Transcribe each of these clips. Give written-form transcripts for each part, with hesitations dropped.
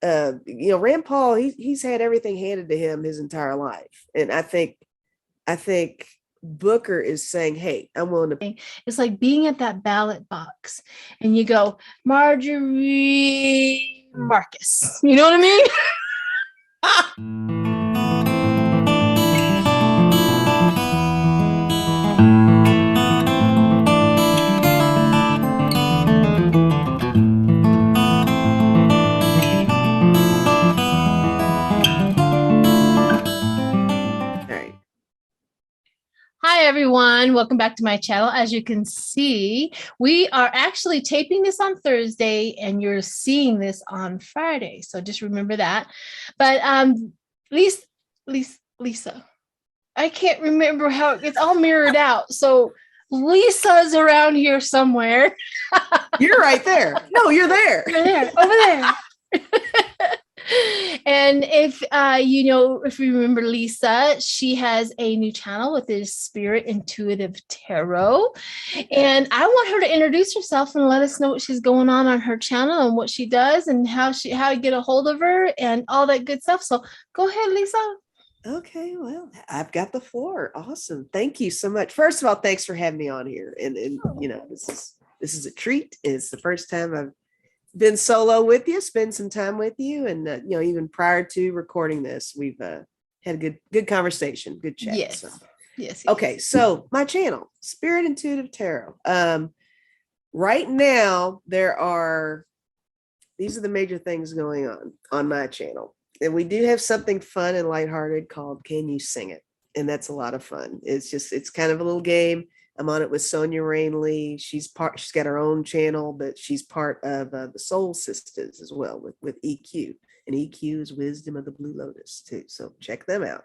Rand Paul, he's had everything handed to him his entire life. And I think Booker is saying, hey, I'm willing to. It's like being at that ballot box and you go, Marjorie Marcus. You know what I mean? Hi, everyone. Welcome back to my channel. As you can see, we are actually taping this on Thursday and you're seeing this on Friday. So just remember that. But Lisa, I can't remember how it's all mirrored out. So Lisa's around here somewhere. You're right there. No, you're there. You're there, over there. And if if you remember Lisa, she has a new channel with this Spirit Intuitive Tarot. And I want her to introduce herself and let us know what she's going on her channel and what she does and how to get a hold of her and all that good stuff. So go ahead, Lisa. Okay, well, I've got the floor. Awesome. Thank you so much. First of all, thanks for having me on here. And this is a treat. It's the first time I've been solo with you, spend some time with you. And, even prior to recording this, we've had a good conversation, good chat. Yes. So. Yes. Okay. So my channel, Spirit Intuitive Tarot. Right now, these are the major things going on my channel. And we do have something fun and lighthearted called Can You Sing It? And that's a lot of fun. It's kind of a little game. I'm on it with Sonia Rainley. She's got her own channel, but she's part of the Soul Sisters as well with EQ. And EQ is Wisdom of the Blue Lotus too. So check them out.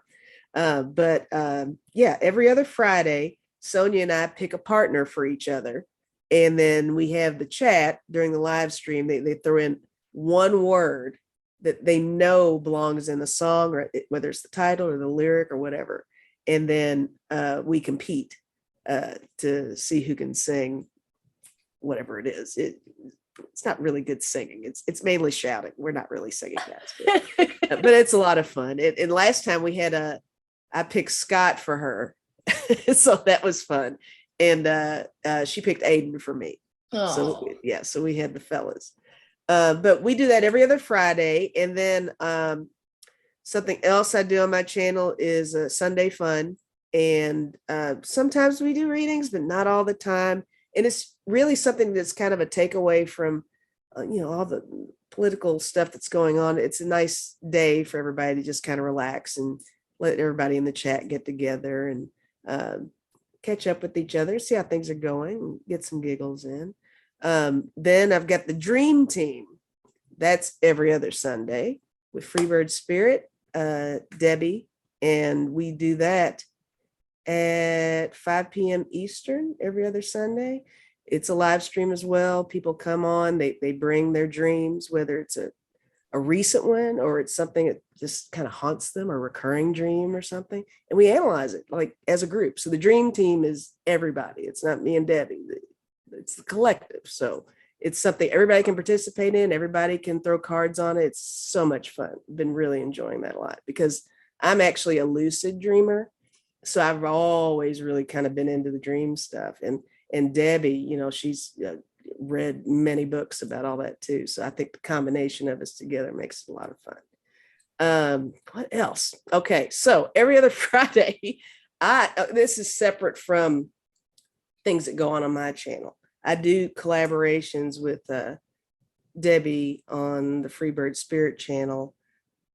Every other Friday, Sonia and I pick a partner for each other. And then we have the chat during the live stream. They throw in one word that they know belongs in the song, or whether it's the title or the lyric or whatever. And then we compete to see who can sing whatever it is. It's not really good singing. It's mainly shouting. We're not really singing, guys, but it's a lot of fun. And last time we had I picked Scott for her, so that was fun. And she picked Aiden for me. Oh. So we had the fellas. But we do that every other Friday. And then something else I do on my channel is Sunday Fun. And sometimes we do readings, but not all the time. And it's really something that's kind of a takeaway from, all the political stuff that's going on. It's a nice day for everybody to just kind of relax and let everybody in the chat get together and catch up with each other, see how things are going, and get some giggles in. Then I've got the Dream Team. That's every other Sunday with Freebird Spirit, Debbie, and we do that at 5 p.m. Eastern every other Sunday. It's a live stream as well. People come on, they bring their dreams, whether it's a recent one or it's something that just kind of haunts them, a recurring dream or something. And we analyze it like as a group. So the Dream Team is everybody. It's not me and Debbie. It's the collective. So it's something everybody can participate in. Everybody can throw cards on it. It's so much fun. Been really enjoying that a lot because I'm actually a lucid dreamer. So I've always really kind of been into the dream stuff. And Debbie, she's read many books about all that too. So I think the combination of us together makes it a lot of fun. What else? Okay. So every other Friday, this is separate from things that go on my channel. I do collaborations with Debbie on the Freebird Spirit channel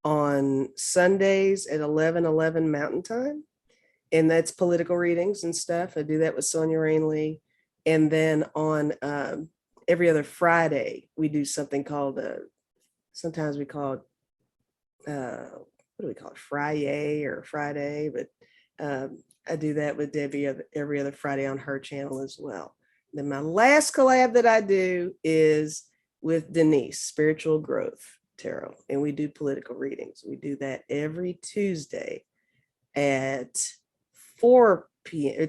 on Sundays at 11:11 Mountain Time. And that's political readings and stuff. I do that with Sonia Rainley. And then on every other Friday, we do something called, sometimes we call it, what do we call it? Friday or Friday. But I do that with Debbie every other Friday on her channel as well. Then my last collab that I do is with Denise, Spiritual Growth Tarot. And we do political readings. We do that every Tuesday at 4 p.m.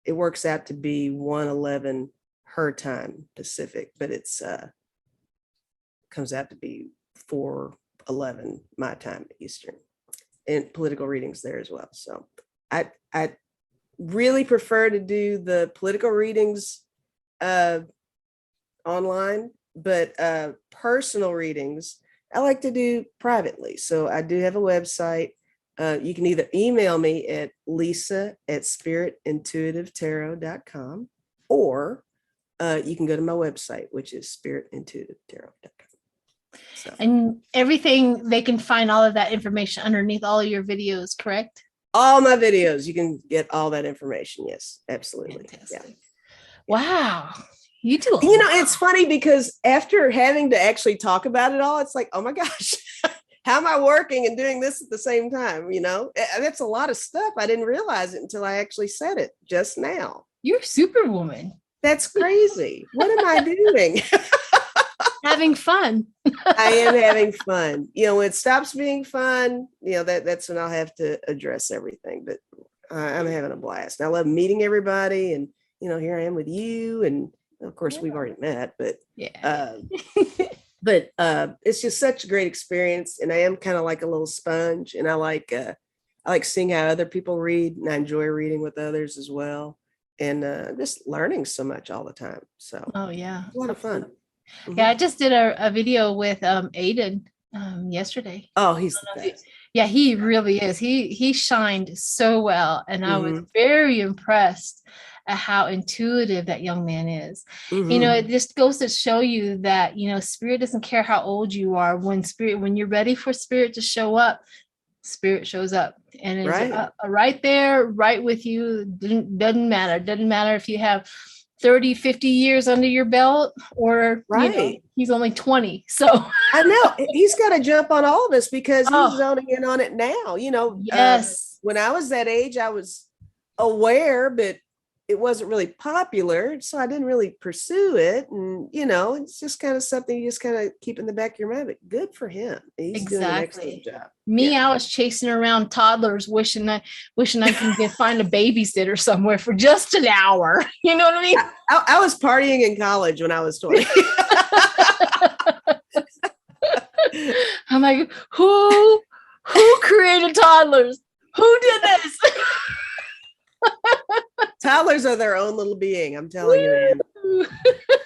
It works out to be 1:11 her time Pacific, but it's comes out to be 4:11 my time Eastern, and political readings there as well. So I really prefer to do the political readings online, but personal readings I like to do privately. So I do have a website. You can either email me at lisa@spiritintuitivetarot.com, or you can go to my website, which is spiritintuitivetarot.com. So, And everything, they can find all of that information underneath all of your videos, correct? all my videos, you can get all that information. Yes, absolutely. Fantastic. Yeah. Wow. You do. It's funny because after having to actually talk about it all, it's like, oh my gosh, how am I working and doing this at the same time? That's a lot of stuff. I didn't realize it until I actually said it just now. You're Superwoman. That's crazy. What am I doing? Having fun. I am having fun. When it stops being fun, that's when I'll have to address everything. But I'm having a blast. I love meeting everybody, and here I am with you, and of course we've already met, but yeah. But it's just such a great experience, and I am kind of like a little sponge, and I like seeing how other people read, and I enjoy reading with others as well, and just learning so much all the time. So oh yeah, a lot of fun. Mm-hmm. Yeah, I just did a video with Aiden yesterday. Oh, he's the best. Yeah, he really is. He shined so well, and I was very impressed at how intuitive that young man is. It just goes to show you that spirit doesn't care how old you are. When you're ready for spirit to show up, spirit shows up, and it's right there, right with you. Doesn't matter if you have 30, 50 years under your belt, or he's only 20. So I know he's got to jump on all of us because he's zoning in on it now. Yes. When I was that age, I was aware, but it wasn't really popular, so I didn't really pursue it. And it's just kind of something you just kind of keep in the back of your mind. But good for him. He's doing an excellent job. I was chasing around toddlers, wishing I can find a babysitter somewhere for just an hour. You know what I mean? I was partying in college when I was 20. I'm like, who created toddlers? Who did this? Toddlers are their own little being. I'm telling you, man.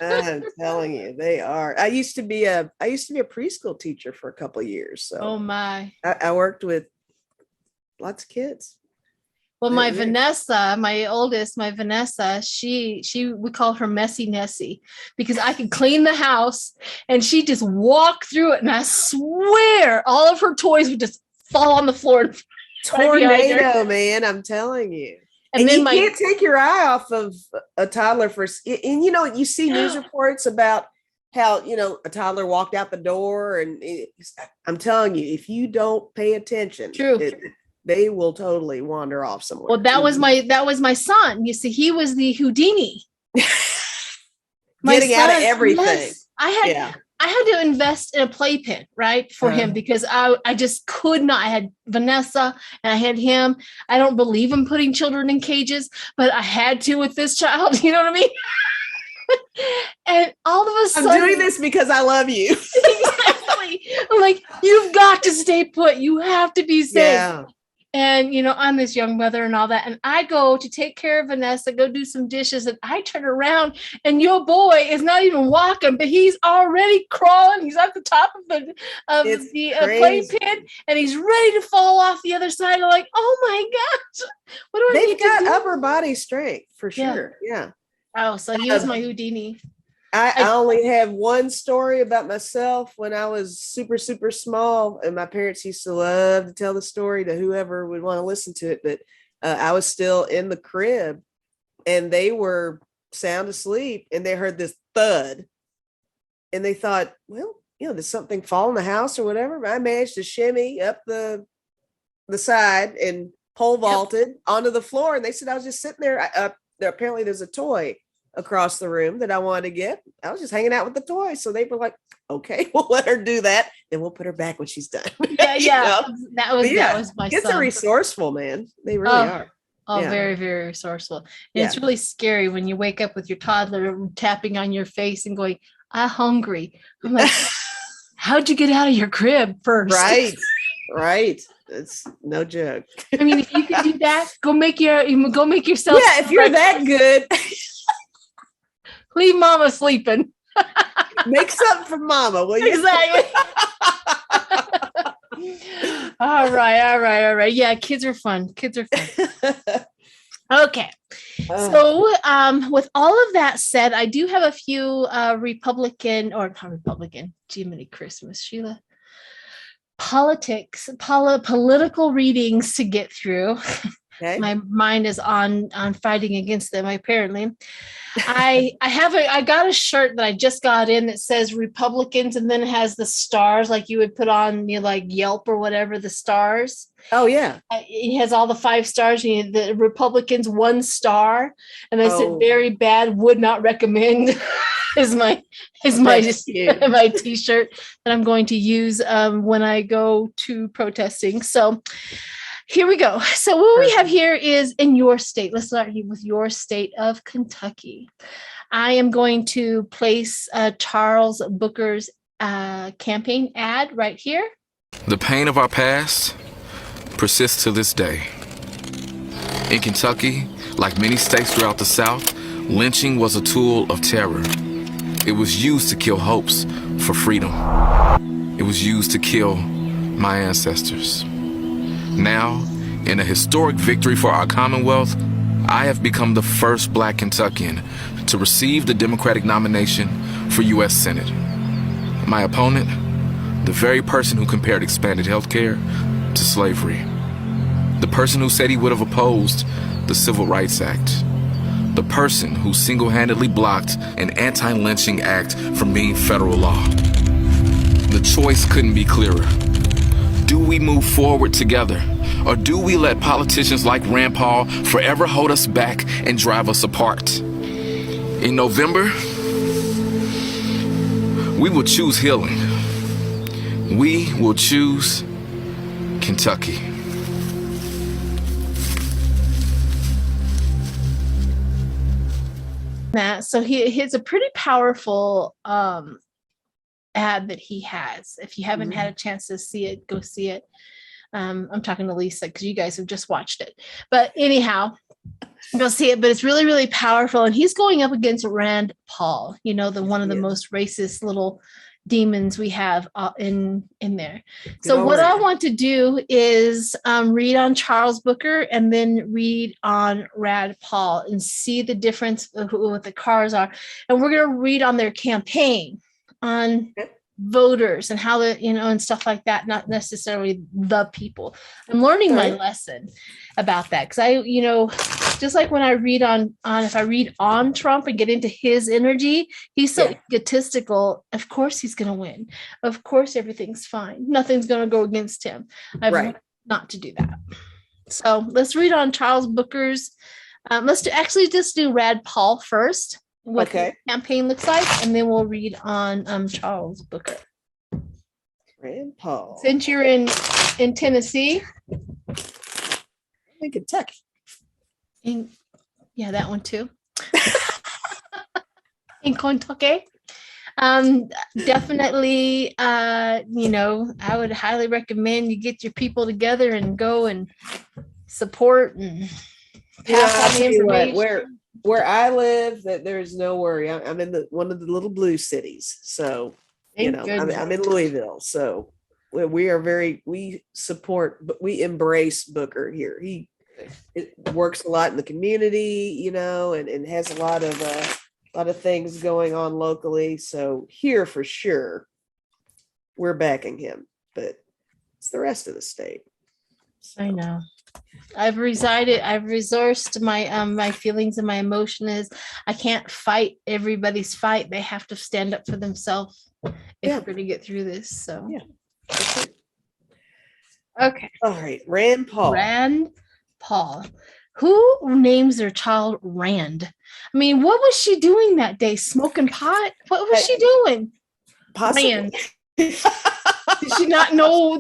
I'm telling you, they are. I used to be a preschool teacher for a couple of years. So oh my, I worked with lots of kids. Well, my oldest, Vanessa, she we call her Messy Nessie, because I could clean the house and she just walk through it, and I swear all of her toys would just fall on the floor. Tornado, man, I'm telling you. And then you can't take your eye off of a toddler and you see news reports about how, a toddler walked out the door, and I'm telling you, if you don't pay attention, they will totally wander off somewhere. Well, that was my son. You see, he was the Houdini. Getting out of everything. Yes, I had to invest in a playpen, right, for him, because I just could not. I had Vanessa and I had him. I don't believe in putting children in cages, but I had to with this child. You know what I mean? And all of a sudden, I'm doing this because I love you. Exactly. I'm like, you've got to stay put. You have to be safe. Yeah. And, I'm this young mother and all that. And I go to take care of Vanessa, go do some dishes. And I turn around and your boy is not even walking, but he's already crawling. He's at the top of the playpen, and he's ready to fall off the other side. I'm like, oh my gosh. What do I They've got upper body strength for sure. Yeah. Oh, so he was my Houdini. I only have one story about myself when I was super, super small, and my parents used to love to tell the story to whoever would want to listen to it. But I was still in the crib, and they were sound asleep, and they heard this thud, and they thought, well, did something fall in the house or whatever? But I managed to shimmy up the side and pole vaulted onto the floor, and they said I was just sitting there. Apparently, there's a toy across the room that I wanted to get. I was just hanging out with the toy. So they were like, okay, we'll let her do that. Then we'll put her back when she's done. Yeah. That was my son. It's a resourceful, man. They really are. Oh, very, very resourceful. And it's really scary when you wake up with your toddler tapping on your face and going, I'm hungry. I'm like, how'd you get out of your crib first? Right. Right. It's no joke. I mean, if you can do that, go make yourself. Yeah, if you're that good, leave mama sleeping. make something for mama, will you? Exactly. All right. Yeah, kids are fun. Okay. So with all of that said, I do have a few Jiminy Christmas, Sheila. Political readings to get through. Okay. My mind is on fighting against them, apparently. I got a shirt that I just got in that says Republicans, and then it has the stars like you would put on like Yelp or whatever, the stars. Oh yeah. It has all the 5 stars, and the Republicans 1 star, and I said very bad, would not recommend. is my t-shirt that I'm going to use when I go to protesting. So here we go. So what we have here is in your state. Let's start with your state of Kentucky. I am going to place Charles Booker's campaign ad right here. The pain of our past persists to this day. In Kentucky, like many states throughout the South, lynching was a tool of terror. It was used to kill hopes for freedom. It was used to kill my ancestors. Now, in a historic victory for our Commonwealth, I have become the first Black Kentuckian to receive the Democratic nomination for U.S. Senate. My opponent, the very person who compared expanded health care to slavery. The person who said he would have opposed the Civil Rights Act. The person who single-handedly blocked an anti-lynching act from being federal law. The choice couldn't be clearer. Do we move forward together, or do we let politicians like Rand Paul forever hold us back and drive us apart? In November, we will choose healing. We will choose Kentucky. That so he's a pretty powerful ad that he has. If you haven't had a chance to see it, go see it. I'm talking to Lisa because you guys have just watched it. But anyhow, go see it. But it's really, really powerful. And he's going up against Rand Paul, one of the most racist little demons we have in there. So what I want to do is read on Charles Booker and then read on Rand Paul and see the difference of what the cards are. And we're going to read on their campaign on voters and how and stuff like that, not necessarily the people. I'm learning my lesson about that because I just like when I read on if I read on Trump and get into his energy, he's so egotistical. Of course he's going to win. Of course everything's fine. Nothing's going to go against him. I've learned not to do that. So let's read on Charles Booker's. Let's just do Rand Paul first. What the campaign looks like, and then we'll read on Charles Booker. Rand Paul. Since you're in Tennessee. In Kentucky. That one too. In Kentucky. Definitely I would highly recommend you get your people together and go and support and pass on the information. Where I live, that there's no worry. I'm in one of the little blue cities. So, I'm in Louisville. So we support, but we embrace Booker here. It works a lot in the community, and has a lot of things going on locally. So here for sure, we're backing him, but it's the rest of the state. So. I know. I've resourced my feelings and my emotion is I can't fight everybody's fight. They have to stand up for themselves if we're going to get through this. So okay. All right. Rand Paul. Who names their child Rand? I mean, what was she doing that day? Smoking pot? What was she doing? Possibly. Rand. Did she not know?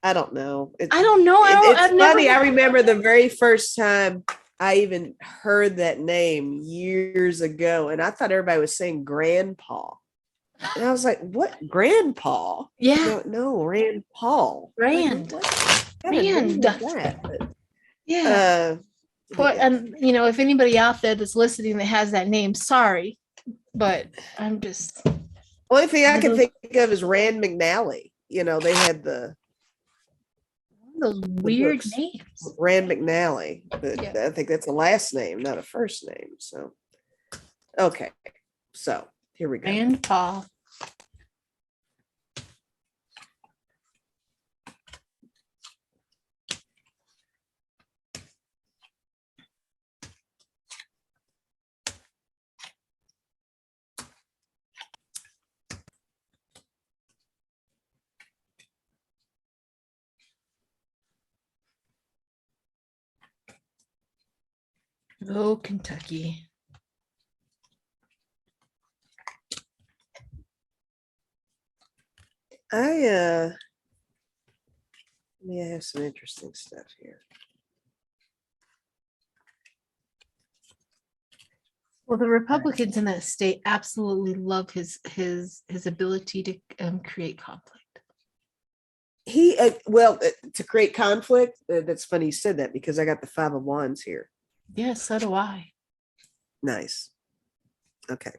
I don't know. I don't know. It's funny. I remember the very first time I even heard that name years ago, and I thought everybody was saying Grandpa. And I was like, what? Grandpa? Yeah, No, Rand Paul. Like, Rand. what kind of name Rand. is that? Yeah. But yeah. You know, if anybody out there that's listening that has that name, sorry, but I'm just Only thing I can think of is Rand McNally. You know, they had those the weird books. names. Rand McNally, but Yeah. I think that's a last name, not a first name. So, okay. So here we go. Rand Paul. Oh, Kentucky. I have some interesting stuff here. Well, the Republicans in that state absolutely love his ability to create conflict. He to create conflict. That's funny you said that because I got the 5 of Wands here. Yes, so do I. Nice. Okay.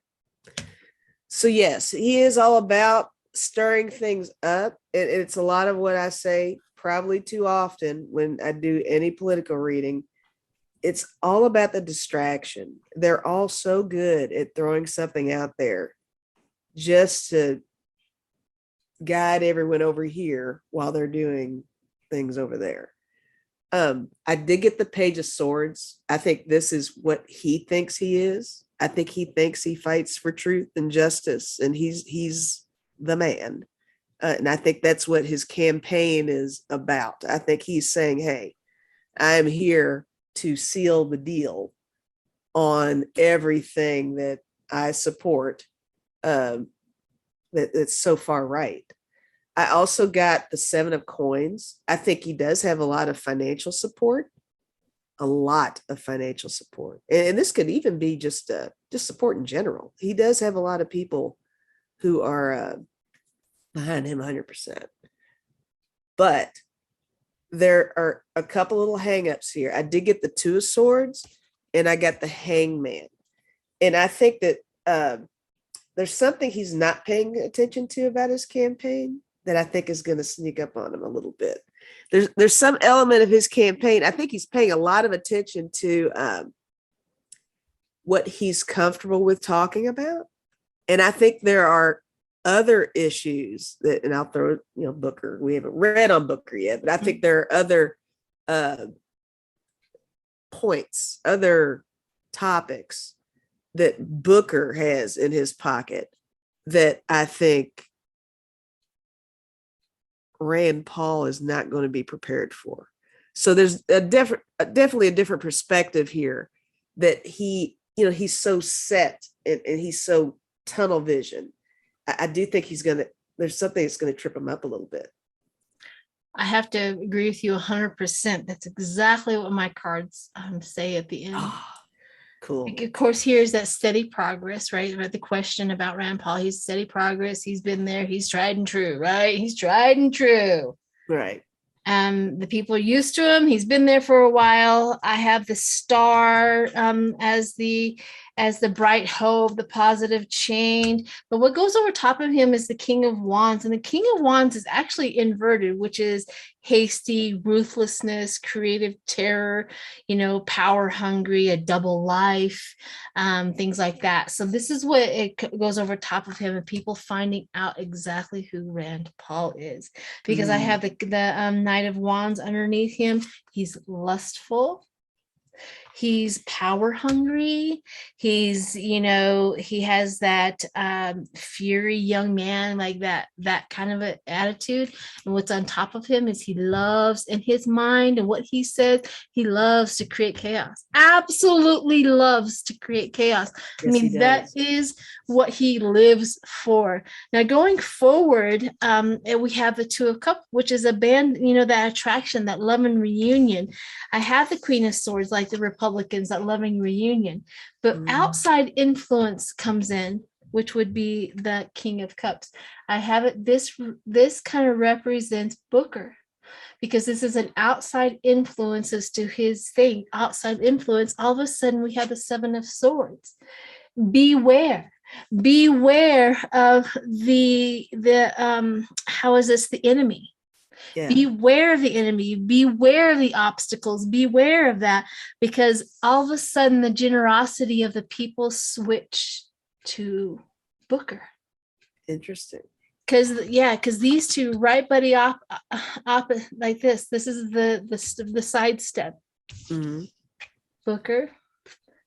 So yes, he is all about stirring things up. It's a lot of what I say probably too often when I do any political reading. It's all about the distraction. They're all so good at throwing something out there just to guide everyone over here while they're doing things over there. I did get the Page of Swords. I think this is what he thinks he is. I think he thinks he fights for truth and justice, and he's the man. And I think that's what his campaign is about. I think he's saying, hey, I'm here to seal the deal on everything that I support, that's so far right. I also got the 7 of Coins. I think he does have a lot of financial support, and this could even be just support in general. He does have a lot of people who are behind him 100%. But there are a couple little hangups here. I did get the 2 of Swords, and I got the Hangman, and I think that there's something he's not paying attention to about his campaign that I think is going to sneak up on him a little bit. There's some element of his campaign. I think he's paying a lot of attention to what he's comfortable with talking about. And I think there are other issues that, and I'll throw, Booker. We haven't read on Booker yet, but I think there are other points, other topics that Booker has in his pocket that I think Rand Paul is not going to be prepared for. So there's definitely a different perspective here that he's so set and he's so tunnel vision. I do think there's something that's going to trip him up a little bit. I have to agree with you 100%. That's exactly what my cards say at the end. Oh, cool. Of course, here's that steady progress, right? About the question about Rand Paul. He's steady progress. He's been there. He's tried and true, right? He's tried and true. Right. The people are used to him. He's been there for a while. I have the Star as the bright hope, the positive change. But what goes over top of him is the King of Wands. And the King of Wands is actually inverted, which is hasty, ruthlessness, creative terror, power hungry, a double life, things like that. So this is what it goes over top of him, and people finding out exactly who Rand Paul is. Because I have the Knight of Wands underneath him. He's lustful. He's power hungry. He's, he has that fury young man, like that kind of an attitude. And what's on top of him is he loves, in his mind and what he says, he loves to create chaos. Absolutely loves to create chaos. Yes, I mean, that is what he lives for. Now, going forward, and we have the 2 of Cups, which is a band, that attraction, that love and reunion. I have the Queen of Swords, like the Republicans, that loving reunion. But outside influence comes in, which would be the King of Cups. I have it, this kind of represents Booker, because this is an outside influence as to his thing, outside influence. All of a sudden we have the Seven of Swords. Beware of the how is this, the enemy. Yeah. Beware of the enemy, beware of the obstacles, beware of that, because all of a sudden the generosity of the people switch to Booker. Interesting. Because these two right buddy op like this is the sidestep. Mm-hmm. Booker,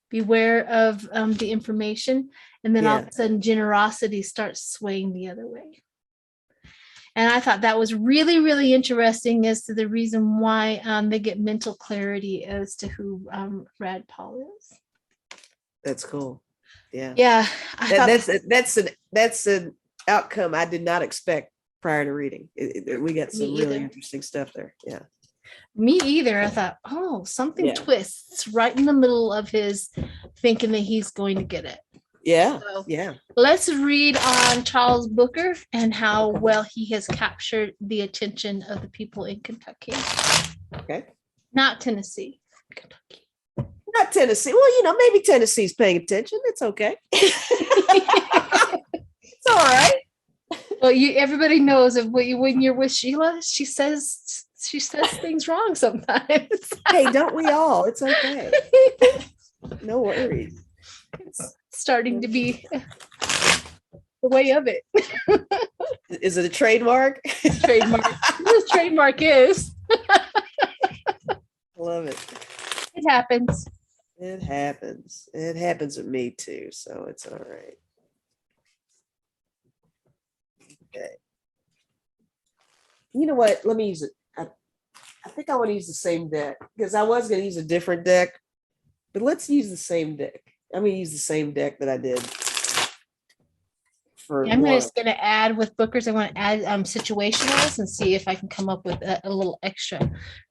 beware of the information, and then all of a sudden generosity starts swaying the other way. And I thought that was really, really interesting as to the reason why they get mental clarity as to who Rad Paul is. That's cool. Yeah. Yeah. That's an outcome I did not expect prior to reading. We got some really interesting stuff there. Yeah. Me either. I thought, oh, something twists right in the middle of his thinking that he's going to get it. Yeah. So yeah. Let's read on Charles Booker and how well he has captured the attention of the people in Kentucky. Okay. Not Tennessee, Kentucky. Not Tennessee. Well, maybe Tennessee's paying attention. It's okay. It's all right. Well, everybody knows that when you're with Sheila, she says things wrong sometimes. Hey, don't we all? It's okay. No worries. It's starting to be the way of it. Is it a trademark? Trademark. This trademark is. Love it. It happens. It happens. It happens with me too, so it's all right. Okay. You know what? Let me use it. I think I want to use the same deck, because I was going to use a different deck, but let's use the same deck. I'm going to use the same deck that I did. I'm just going to add with Booker's. I want to add situationals and see if I can come up with a little extra.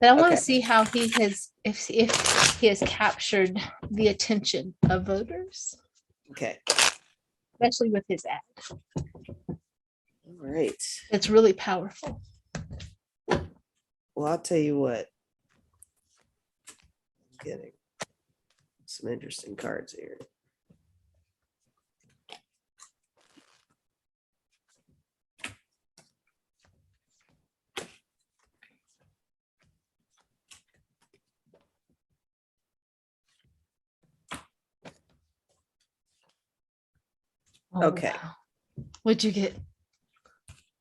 But I want to see how he has, if he has captured the attention of voters. Okay. Especially with his ad. All right. It's really powerful. Well, I'll tell you what. I'm getting some interesting cards here. Okay. Wow. What'd you get?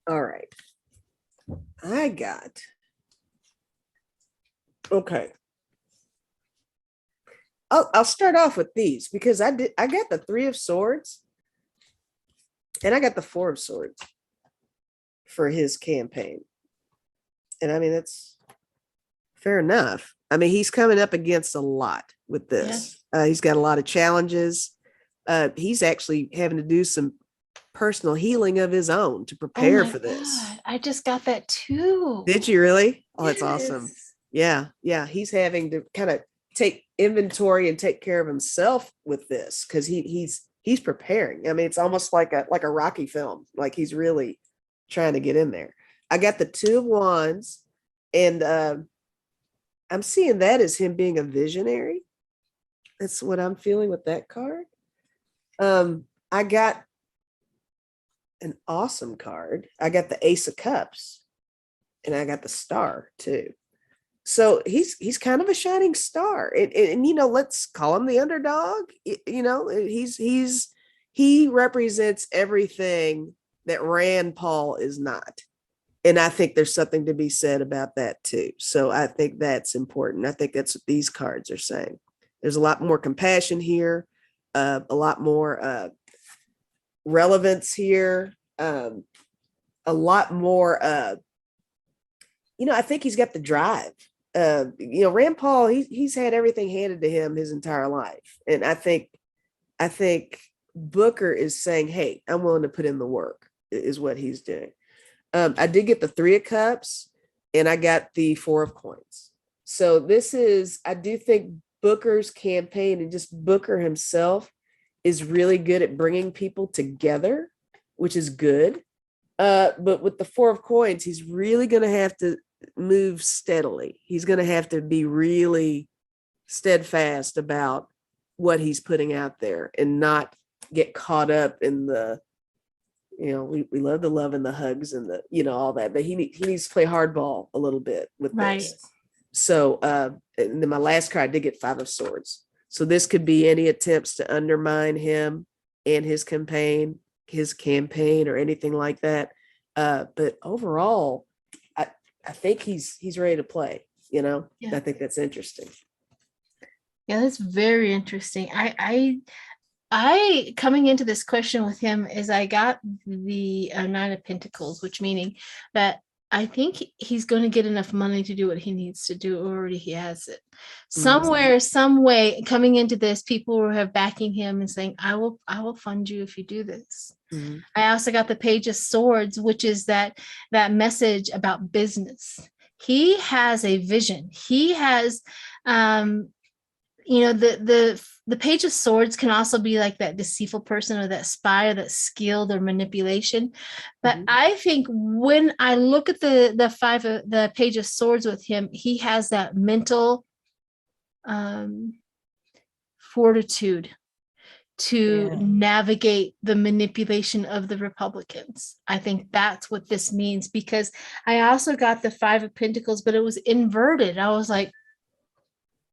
All right. I got. Okay. I'll start off with these because I got the Three of Swords and I got the Four of Swords for his campaign. And I mean, that's fair enough. I mean, he's coming up against a lot with this. Yeah. He's got a lot of challenges. He's actually having to do some personal healing of his own to prepare for this. God, I just got that too. Did you really? Oh, that's awesome. Yeah. Yeah. He's having to kind of take inventory and take care of himself with this because he's preparing. I mean, it's almost like a Rocky film. Like he's really trying to get in there. I got the Two of Wands, and I'm seeing that as him being a visionary. That's what I'm feeling with that card. I got an awesome card. I got the Ace of Cups, and I got the Star too. So he's kind of a shining star, and you know, let's call him the underdog. You know, he represents everything that Rand Paul is not, and I think there's something to be said about that too. So I think that's important. I think that's what these cards are saying. There's a lot more compassion here, a lot more relevance here, a lot more. You know, I think he's got the drive. You know, Rand Paul, he's had everything handed to him his entire life. And I think Booker is saying, hey, I'm willing to put in the work, is what he's doing. I did get the Three of Cups, and I got the Four of Coins. So this is, I do think Booker's campaign and just Booker himself is really good at bringing people together, which is good. But with the Four of Coins, he's really going to have to move steadily. He's going to have to be really steadfast about what he's putting out there and not get caught up in the, we love the love and the hugs and the, all that, but he needs to play hardball a little bit with this. So, and then my last card, I did get Five of Swords. So this could be any attempts to undermine him and his campaign or anything like that. But overall, I think he's ready to play, Yeah. I think that's interesting. Yeah, that's very interesting. I coming into this question with him is I got the Nine of Pentacles, which meaning that I think he's going to get enough money to do what he needs to do. Already he has it. Somewhere, some way, coming into this, people will have backing him and saying, I will fund you if you do this. Mm-hmm. I also got the Page of Swords, which is that message about business. He has a vision. He has, the Page of Swords can also be like that deceitful person or that spy or that skilled or manipulation. But I think when I look at the Page of Swords with him, he has that mental fortitude to navigate the manipulation of the Republicans. I think that's what this means, because I also got the Five of Pentacles, but it was inverted. I was like,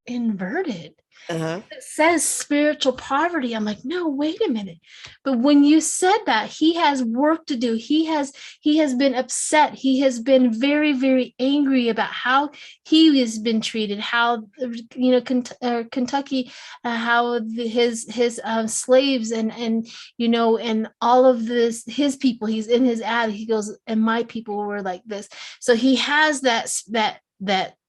inverted. It says spiritual poverty. I'm like, no, wait a minute. But when you said that, he has work to do. He has been upset. He has been very, very angry about how he has been treated, how Kentucky, how his slaves and all of this, his people, he's in his ad, he goes, and my people were like this. So he has that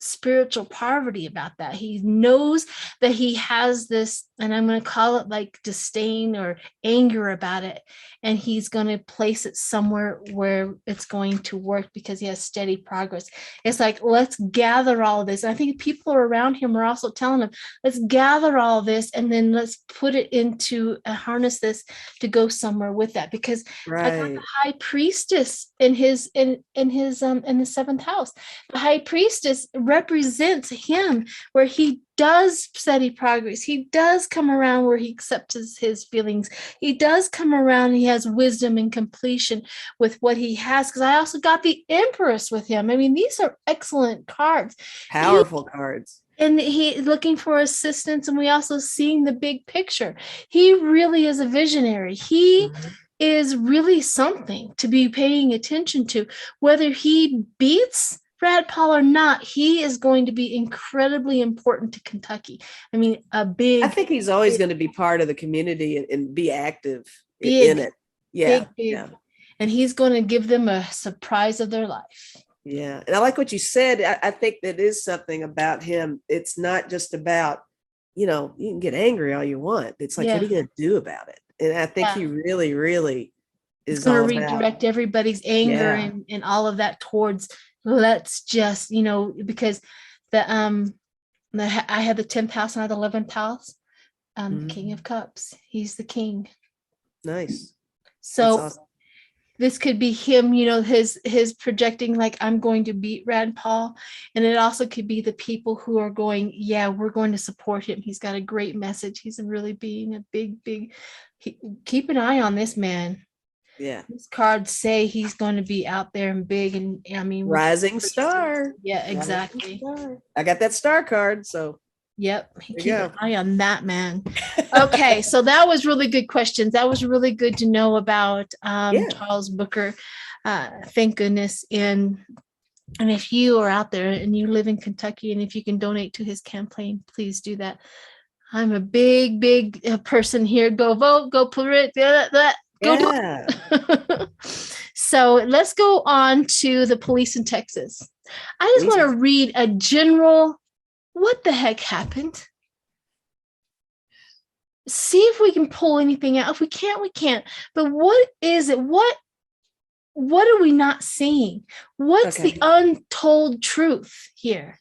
spiritual poverty about that. He knows that he has this, and I'm going to call it like disdain or anger about it. And he's going to place it somewhere where it's going to work because he has steady progress. It's like, let's gather all this. And I think people around him are also telling him, let's gather all this and then let's put it into harness this to go somewhere with that. Because I got the High Priestess in the seventh house. The High Priestess represents him, where he does steady progress. He does come around where he accepts his feelings. He does come around. He has wisdom and completion with what he has. Because I also got the Empress with him. I mean, these are excellent cards. Powerful cards. And he looking for assistance. And we also seeing the big picture. He really is a visionary. He is really something to be paying attention to. Whether he beats Rand Paul or not, he is going to be incredibly important to Kentucky. I mean, I think he's always going to be part of the community and be active in it. Yeah. Yeah. And he's going to give them a surprise of their life. Yeah. And I like what you said. I think that is something about him. It's not just about, you can get angry all you want. It's like, what are you going to do about it? And I think he really, really is going to redirect everybody's anger and all of that towards, let's just, because I had the 10th house and I had the 11th house, King of Cups. He's the king. Nice. So awesome. This could be him, his projecting like, I'm going to beat Rand Paul. And it also could be the people who are going, we're going to support him. He's got a great message. He's really being a big, keep an eye on this man. Yeah. These cards say he's going to be out there and big, and I mean, rising star. Yeah, exactly. Star. I got that star card, so. Yep. Keep an eye on that man. Okay, so that was really good questions. That was really good to know about Charles Booker. Thank goodness. And if you are out there and you live in Kentucky, and if you can donate to his campaign, please do that. I'm a big person here. Go vote. Go put it. Yeah. So let's go on to the police in Texas. I just want to read a general, what the heck happened? See if we can pull anything out. If we can't, we can't. But what is it? What are we not seeing? What's the untold truth here?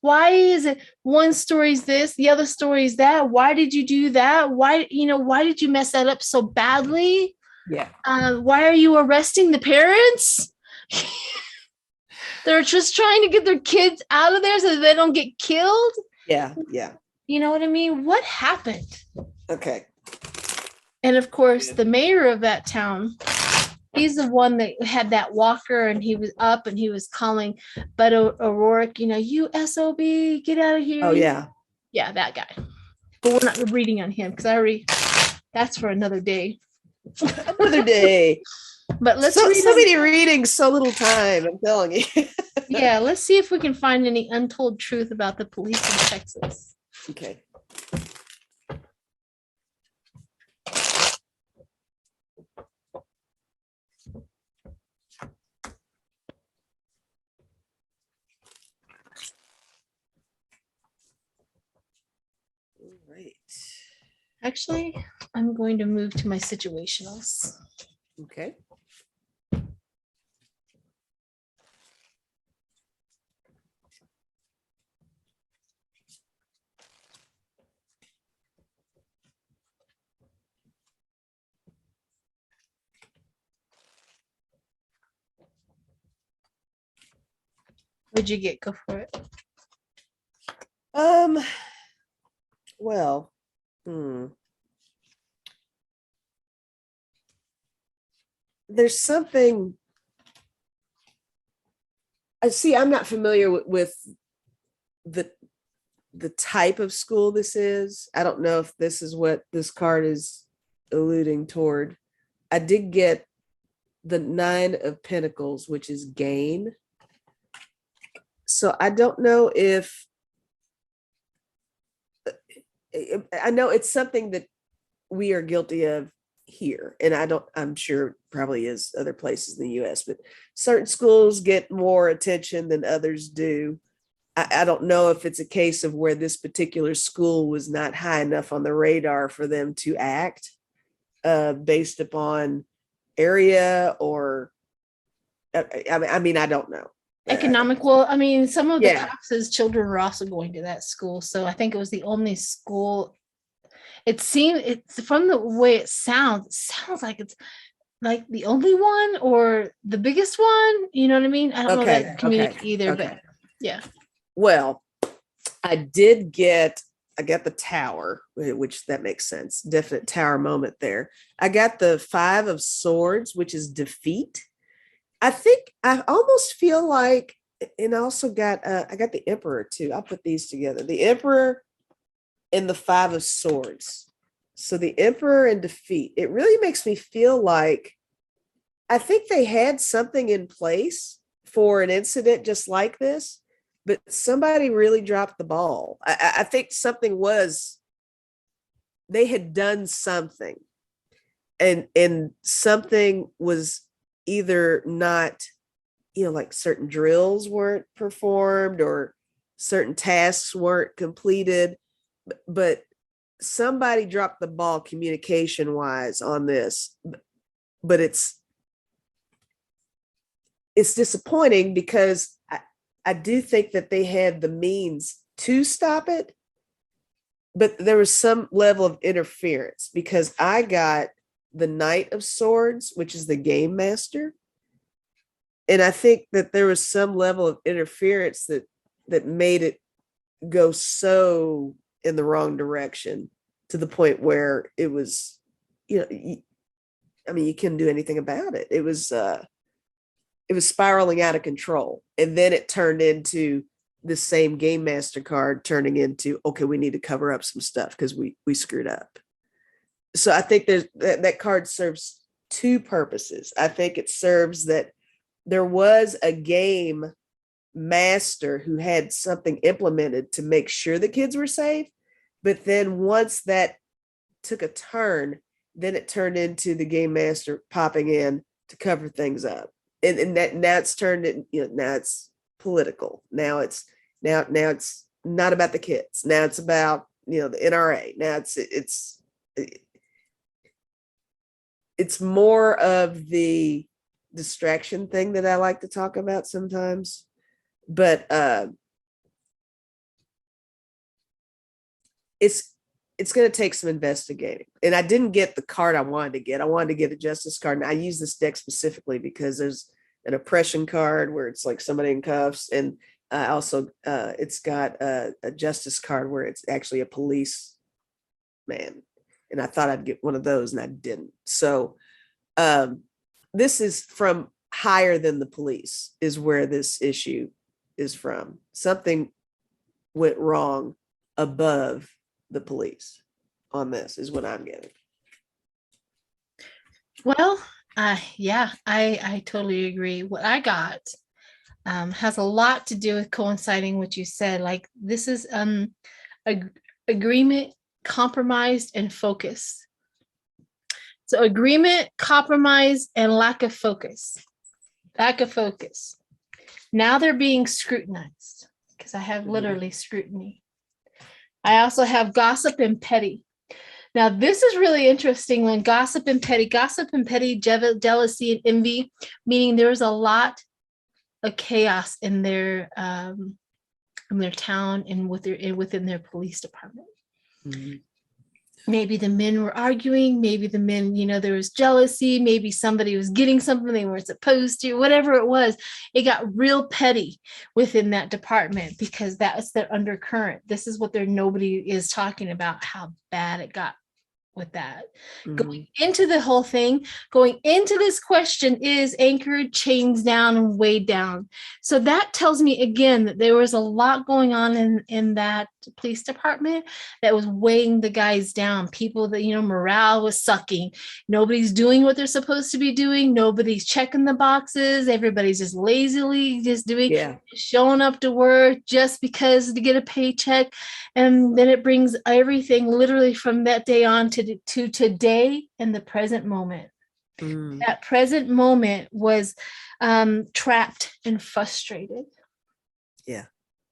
Why is it one story's this, the other story's that? Why did you do that? Why did you mess that up so badly? Yeah. Why are you arresting the parents? They're just trying to get their kids out of there so they don't get killed. Yeah. Yeah. You know what I mean? What happened? Okay. And of course, the mayor of that town, he's the one that had that walker, and he was up and he was calling Bud O'Rourke, you SOB, get out of here. Oh, yeah. Yeah, that guy. But we're not reading on him because that's for another day. Another day. But let's so many readings, so little time, I'm telling you. Yeah, let's see if we can find any untold truth about the police in Texas. Okay. All right. Actually, I'm going to move to my situationals. Okay. What'd you get? Go for it. Well, there's something. I see. I'm not familiar with the type of school this is. I don't know if this is what this card is alluding toward. I did get the 9 of Pentacles, which is gain. So I don't know if, I know it's something that we are guilty of here. And I'm sure probably is other places in the US, but certain schools get more attention than others do. I don't know if it's a case of where this particular school was not high enough on the radar for them to act based upon area or, I mean, I don't know. Economic. Well, I mean, some of the Yeah. cops' children were also going to that school. So I think it was the only school. It's from the way it sounds like it's like the only one or the biggest one. You know what I mean? I don't know that community either, but yeah. Well, I got the tower, which that makes sense. Definite tower moment there. I got the 5 of Swords, which is defeat. I think I almost feel like, and I also got, I got the Emperor too. I'll put these together. The Emperor and the 5 of Swords. So the Emperor and defeat. It really makes me feel like I think they had something in place for an incident just like this, but somebody really dropped the ball. I think they had done something, and something was either not, like certain drills weren't performed or certain tasks weren't completed, but somebody dropped the ball communication wise on this. But it's disappointing because I do think that they had the means to stop it, but there was some level of interference because I got the Knight of Swords, which is the game master. And I think that there was some level of interference that made it go so in the wrong direction to the point where it was, you couldn't do anything about it. It was spiraling out of control. And then it turned into the same game master card turning into, okay, we need to cover up some stuff because we screwed up. So I think that card serves 2 purposes. I think it serves that there was a game master who had something implemented to make sure the kids were safe. But then once that took a turn, then it turned into the game master popping in to cover things up. And that now it's turned in, now it's political. Now it's not about the kids. Now it's about, the NRA. Now it's more of the distraction thing that I like to talk about sometimes. But it's going to take some investigating. And I didn't get the card I wanted to get. I wanted to get a justice card. And I use this deck specifically because there's an oppression card where it's like somebody in cuffs. And also it's got a justice card where it's actually a police man. And I thought I'd get one of those and I didn't. So this is from higher than the police is where this issue is from. Something went wrong above the police on this is what I'm getting. Well, yeah, I totally agree. What I got has a lot to do with coinciding what you said. Like this is agreement, compromised, and focus. So agreement, compromise, and lack of focus. Lack of focus. Now they're being scrutinized because I have literally scrutiny. I also have gossip and petty. Now, this is really interesting when gossip and petty, jealousy, and envy, meaning there's a lot of chaos in their town and within their police department. Mm-hmm. Maybe the men were arguing, maybe the men, there was jealousy, maybe somebody was getting something they weren't supposed to, whatever it was. It got real petty within that department because that's their undercurrent. This is what nobody is talking about, how bad it got with that. Mm-hmm. Going into the whole thing, going into this question is anchored, chains down, and weighed down. So that tells me again that there was a lot going on in that police department that was weighing the guys down. People that, morale was sucking. Nobody's doing what they're supposed to be doing. Nobody's checking the boxes. Everybody's just lazily just showing up to work just because to get a paycheck. And then it brings everything literally from that day on to today and the present moment. That present moment was trapped and frustrated.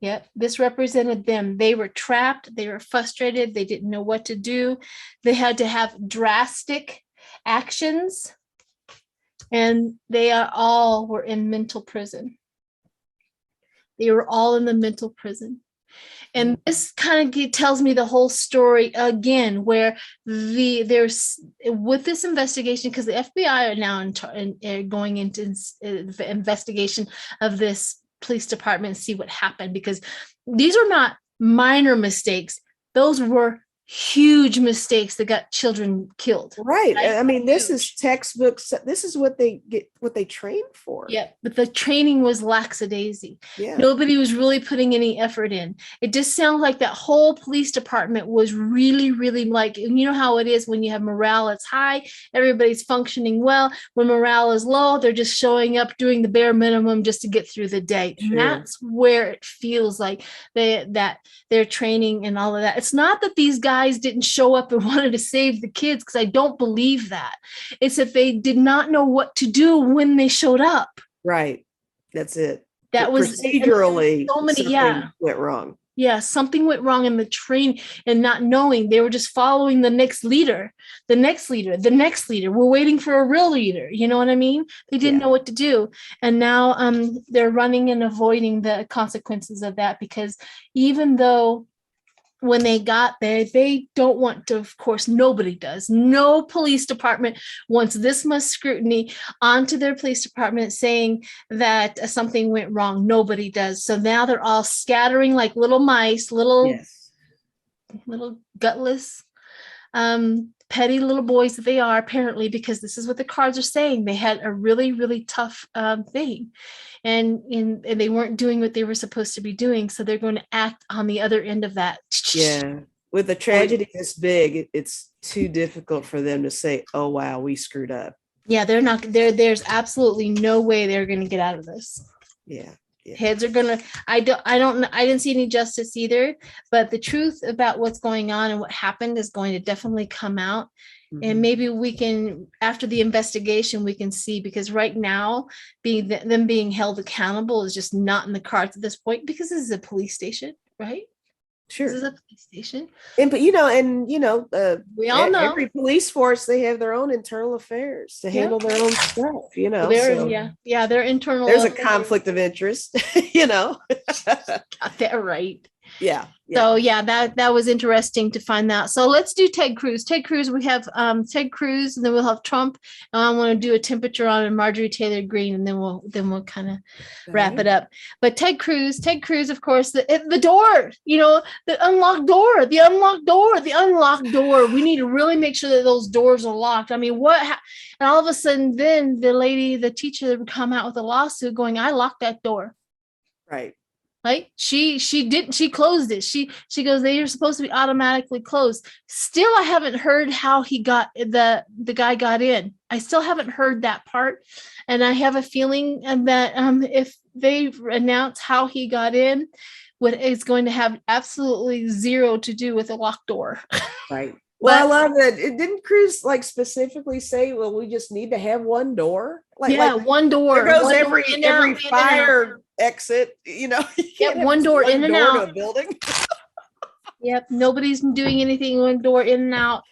Yep. This represented them. They were trapped. They were frustrated. They didn't know what to do. They had to have drastic actions. And they all were in mental prison. They were all in the mental prison. And this kind of tells me the whole story again, where there's with this investigation, because the FBI are now going into the investigation of this police department and see what happened, because these are not minor mistakes. Those were huge mistakes that got children killed. Right. I mean, this is textbooks. This is what they get, what they train for. Yeah. But the training was lackadaisy. Yeah. Nobody was really putting any effort in. It just sounds like that whole police department was really, really like, you know how it is when you have morale, it's high, everybody's functioning well. When morale is low, they're just showing up, doing the bare minimum just to get through the day. Sure. And that's where it feels like that their training and all of that. It's not that these guys didn't show up and wanted to save the kids, because I don't believe that. It's that they did not know what to do when they showed up. Right. That's it. That was procedurally so many, went wrong. Yeah, something went wrong in the train and not knowing. They were just following the next leader, the next leader, the next leader. We're waiting for a real leader. You know what I mean? They didn't know what to do. And now they're running and avoiding the consequences of that, because even though when they got there, they don't want to, of course, nobody does. No police department wants this much scrutiny onto their police department saying that something went wrong. Nobody does. So now they're all scattering like little mice, little gutless, petty little boys that they are, apparently, because this is what the cards are saying. They had a really, really tough thing. And they weren't doing what they were supposed to be doing. So they're going to act on the other end of that. Yeah. With a tragedy this big, it's too difficult for them to say, oh, wow, we screwed up. Yeah, they're not there. There's absolutely no way they're going to get out of this. Yeah. Heads are going to, I didn't see any justice either, but the truth about what's going on and what happened is going to definitely come out. And maybe we can, after the investigation, we can see, because right now them being held accountable is just not in the cards at this point, because this is a police station, right? Sure. This is a police station. And, but, we all know every police force, they have their own internal affairs to handle their own stuff, Their internal. There's a conflict of interest, Got that right. Yeah. So yeah, that was interesting to find that. So let's do Ted Cruz. Ted Cruz, we have Ted Cruz, and then we'll have Trump. And I want to do a temperature on Marjorie Taylor Greene, and then we'll kind of wrap it up. But Ted Cruz, of course, the door, the unlocked door. We need to really make sure that those doors are locked. I mean, and all of a sudden, then the teacher would come out with a lawsuit going, I locked that door. Right. Right. She closed it. She goes, they are supposed to be automatically closed. Still, I haven't heard how he got the guy got in. I still haven't heard that part. And I have a feeling that if they announce how he got in, it's going to have absolutely zero to do with a locked door. Right. Well, I love that. Didn't Cruz specifically say, well, we just need to have one door? One door. There goes every fire exit, one door in and out to a building. Yep. Nobody's doing anything, one door in and out.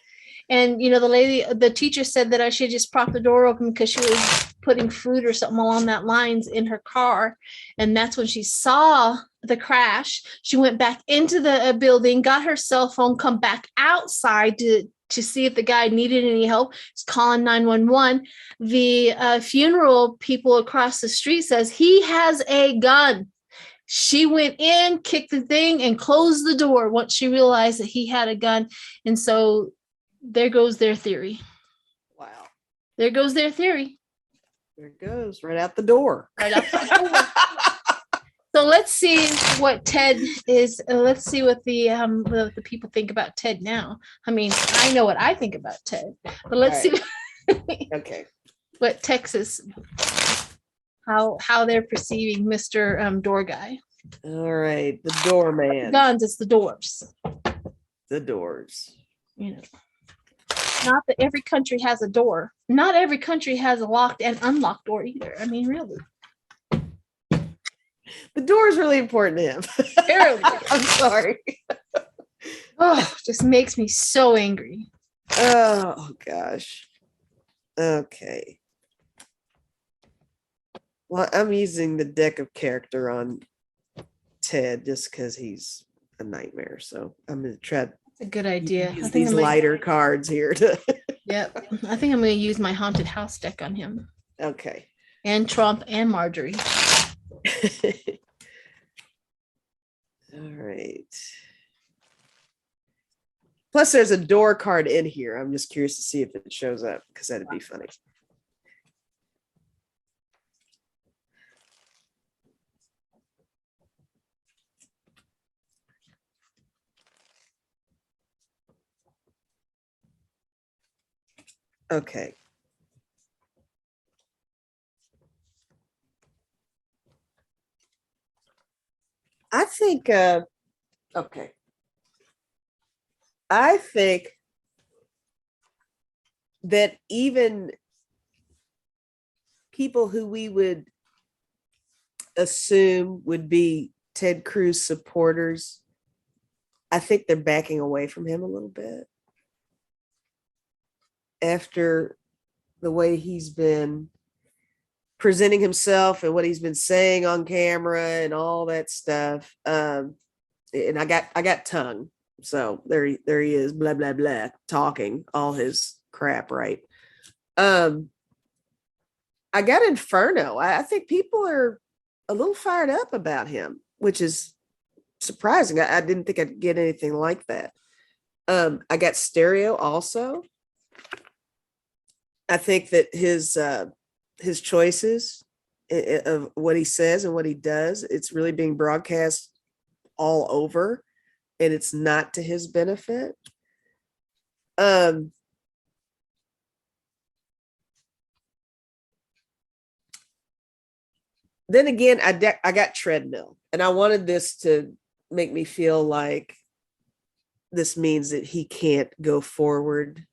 And, the teacher said that I should just prop the door open because she was putting food or something along that lines in her car. And that's when she saw the crash. She went back into the building, got her cell phone, come back outside to see if the guy needed any help. He's calling 911. The funeral people across the street says he has a gun. She went in, kicked the thing, and closed the door once she realized that he had a gun. And so there goes their theory. Wow. There goes their theory. There it goes, right out the door. Right out the door. So let's see what Ted is. Let's see what the people think about Ted now. I mean, I know what I think about Ted, but let's see. Okay. What Texas, how they're perceiving Mr. Door Guy. All right, the doorman. Guns, it's the doors. The doors. Not that every country has a door. Not every country has a locked and unlocked door either. I mean, really. The door is really important to him. I'm sorry. Oh, just makes me so angry. Oh gosh. Okay. Well, I'm using the deck of character on Ted just because he's a nightmare. So I'm going to try. That's a good idea. Use these lighter cards here to. Yep. I think I'm going to use my haunted house deck on him. Okay. And Trump and Marjorie. All right. Plus, there's a door card in here. I'm just curious to see if it shows up because that'd be funny. Okay. I think, okay. I think that even people who we would assume would be Ted Cruz supporters, I think they're backing away from him a little bit after the way he's been presenting himself and what he's been saying on camera and all that stuff. And I got tongue. So there he is, blah, blah, blah, talking all his crap, right? I got Inferno. I think people are a little fired up about him, which is surprising. I didn't think I'd get anything like that. I got Stereo also. I think that his choices of what he says and what he does, it's really being broadcast all over, and it's not to his benefit. Then again, I got Treadmill, and I wanted this to make me feel like this means that he can't go forward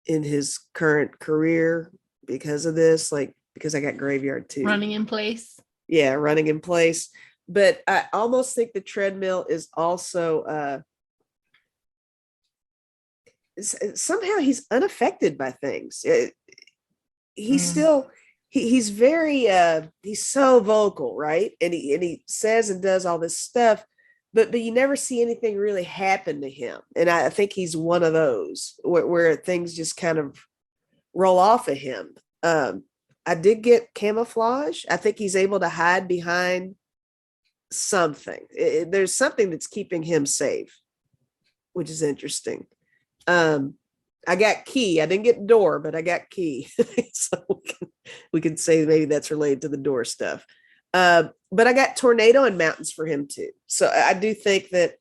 in his current career because of this, because I got Graveyard too. Running in place. Yeah, running in place. But I almost think the Treadmill is also somehow he's unaffected by things. He's still he's very he's so vocal, right? And he says and does all this stuff, but you never see anything really happen to him. And I think he's one of those where things just kind of roll off of him. I did get camouflage. I think he's able to hide behind something. There's something that's keeping him safe, which is interesting. I got key. I didn't get door, but I got key. So we can say maybe that's related to the door stuff. But I got tornado and mountains for him too. So I do think that